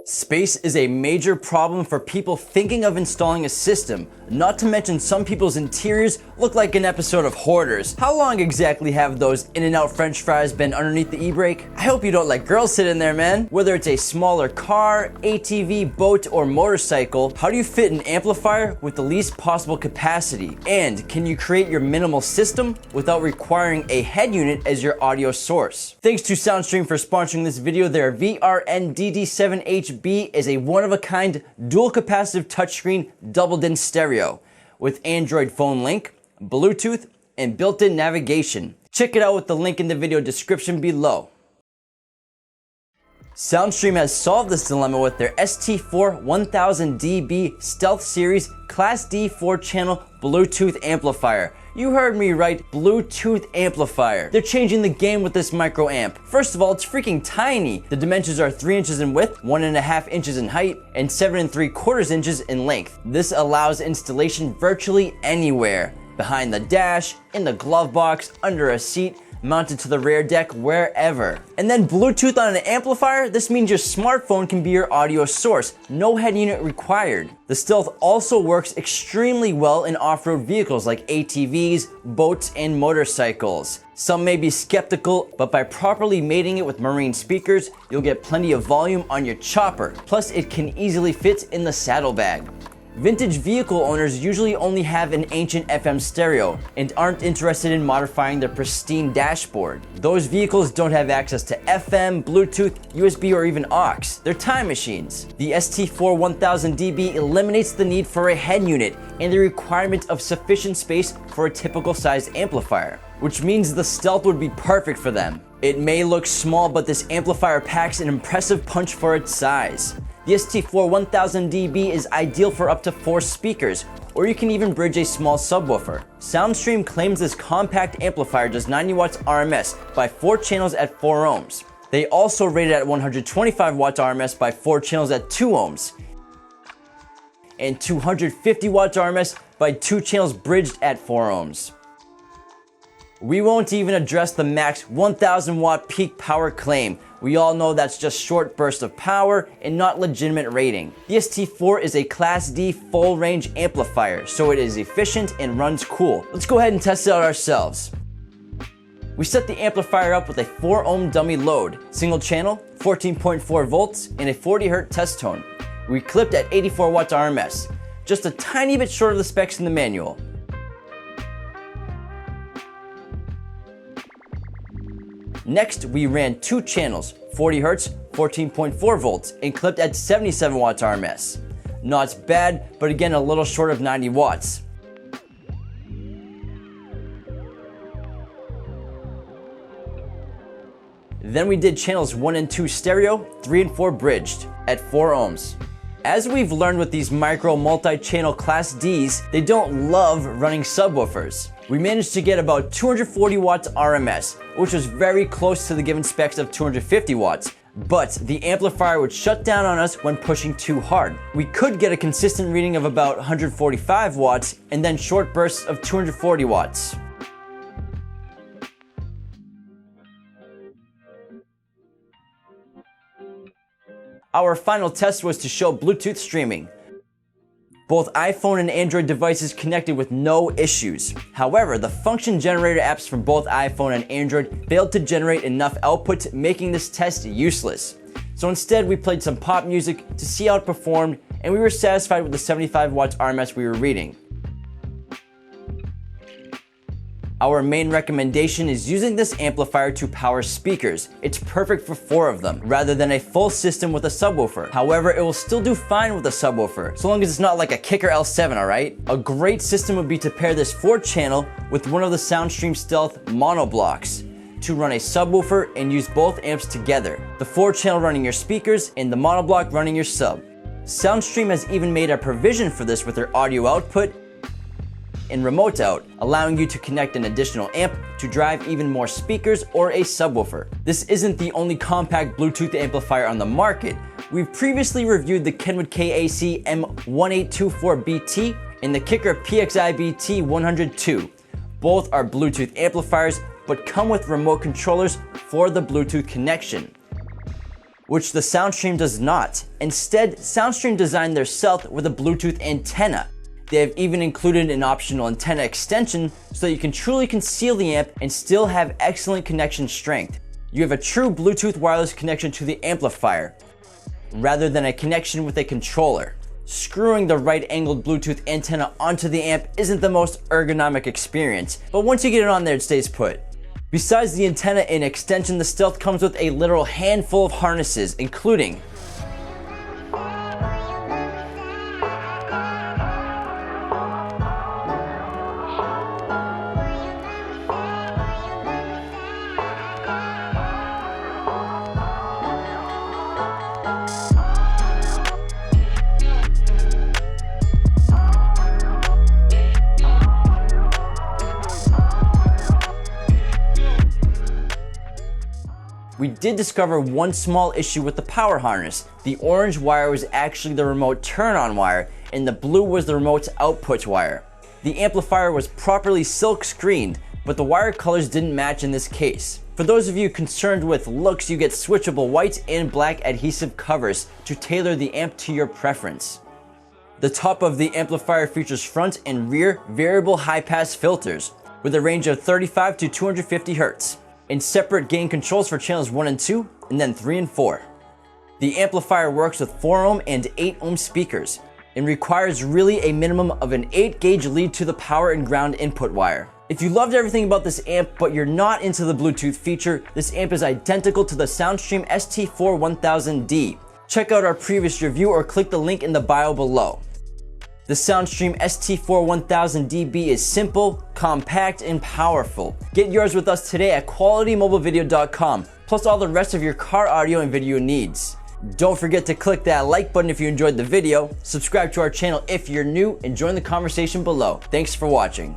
Space is a major problem for people thinking of installing a system, not to mention some people's interiors look like an episode of Hoarders. How long exactly have those In-N-Out French fries been underneath the e-brake? I hope you don't let girls sit in there, man. Whether it's a smaller car, ATV, boat, or motorcycle, how do you fit an amplifier with the least possible capacity? And can you create your minimal system without requiring a head unit as your audio source? Thanks to Soundstream for sponsoring this video. Their VRN-DD7HB is a one-of-a-kind dual capacitive touchscreen doubled-in stereo with Android phone link, Bluetooth, and built-in navigation. Check it out with the link in the video description below. Soundstream has solved this dilemma with their ST4.1000DB Stealth Series Class D 4-channel Bluetooth amplifier. You heard me right, Bluetooth amplifier. They're changing the game with this micro amp. First of all, it's freaking tiny. The dimensions are 3 inches in width, 1.5 inches in height, and 7 3/4 inches in length. This allows installation virtually anywhere. Behind the dash, in the glove box, under a seat, mounted to the rear deck, wherever. And then Bluetooth on an amplifier, this means your smartphone can be your audio source. No head unit required. The Stealth also works extremely well in off-road vehicles like ATVs, boats, and motorcycles. Some may be skeptical, but by properly mating it with marine speakers, you'll get plenty of volume on your chopper. Plus, it can easily fit in the saddlebag. Vintage vehicle owners usually only have an ancient FM stereo and aren't interested in modifying their pristine dashboard. Those vehicles don't have access to FM, Bluetooth, USB, or even aux. They're time machines. The ST4.1000DB eliminates the need for a head unit and the requirement of sufficient space for a typical sized amplifier, which means the Stealth would be perfect for them. It may look small, but this amplifier packs an impressive punch for its size. The ST4.1000DB is ideal for up to 4 speakers, or you can even bridge a small subwoofer. Soundstream claims this compact amplifier does 90 watts RMS by 4 channels at 4 ohms. They also rate it at 125 watts RMS by 4 channels at 2 ohms, and 250 watts RMS by 2 channels bridged at 4 ohms. We won't even address the max 1000 watt peak power claim. We all know that's just short burst of power and not legitimate rating. The ST4 is a Class D full range amplifier, so it is efficient and runs cool. Let's go ahead and test it out ourselves. We set the amplifier up with a 4 ohm dummy load, single channel, 14.4 volts, and a 40 Hz test tone. We clipped at 84 watts RMS, just a tiny bit short of the specs in the manual. Next, we ran 2 channels, 40 Hz, 14.4 volts, and clipped at 77 watts RMS. Not bad, but again a little short of 90 watts. Then we did channels 1 and 2 stereo, 3 and 4 bridged, at 4 ohms. As we've learned with these micro multi-channel Class Ds, they don't love running subwoofers. We managed to get about 240 watts RMS, which was very close to the given specs of 250 watts, but the amplifier would shut down on us when pushing too hard. We could get a consistent reading of about 145 watts and then short bursts of 240 watts. Our final test was to show Bluetooth streaming. Both iPhone and Android devices connected with no issues. However, the function generator apps from both iPhone and Android failed to generate enough output, making this test useless. So instead, we played some pop music to see how it performed, and we were satisfied with the 75 watts RMS we were reading. Our main recommendation is using this amplifier to power speakers. It's perfect for 4 of them, rather than a full system with a subwoofer. However, it will still do fine with a subwoofer, so long as it's not like a Kicker L7, alright? A great system would be to pair this 4-channel with one of the Soundstream Stealth mono blocks to run a subwoofer and use both amps together. The 4-channel running your speakers and the monoblock running your sub. Soundstream has even made a provision for this with their audio output and remote out, allowing you to connect an additional amp to drive even more speakers or a subwoofer. This isn't the only compact Bluetooth amplifier on the market. We've previously reviewed the Kenwood KAC M1824BT and the Kicker PXI-BT102. Both are Bluetooth amplifiers, but come with remote controllers for the Bluetooth connection. which the Soundstream does not. Instead, Soundstream designed their Stealth with a Bluetooth antenna. They have even included an optional antenna extension so that you can truly conceal the amp and still have excellent connection strength. You have a true Bluetooth wireless connection to the amplifier, rather than a connection with a controller. Screwing the right-angled Bluetooth antenna onto the amp isn't the most ergonomic experience, but once you get it on there, it stays put. Besides the antenna and extension, the Stealth comes with a literal handful of harnesses, including we did discover one small issue with the power harness. The orange wire was actually the remote turn-on wire, and the blue was the remote's output wire. The amplifier was properly silk screened, but the wire colors didn't match in this case. For those of you concerned with looks, you get switchable white and black adhesive covers to tailor the amp to your preference. The top of the amplifier features front and rear variable high-pass filters with a range of 35 to 250 Hz. And separate gain controls for channels 1 and 2, and then 3 and 4. The amplifier works with 4 ohm and 8 ohm speakers, and requires really a minimum of an 8 gauge lead to the power and ground input wire. If you loved everything about this amp, but you're not into the Bluetooth feature, this amp is identical to the Soundstream ST4.1000D. Check out our previous review or click the link in the bio below. The Soundstream ST4.1000DB is simple, compact, and powerful. Get yours with us today at qualitymobilevideo.com, plus all the rest of your car audio and video needs. Don't forget to click that like button if you enjoyed the video, subscribe to our channel if you're new, and join the conversation below. Thanks for watching.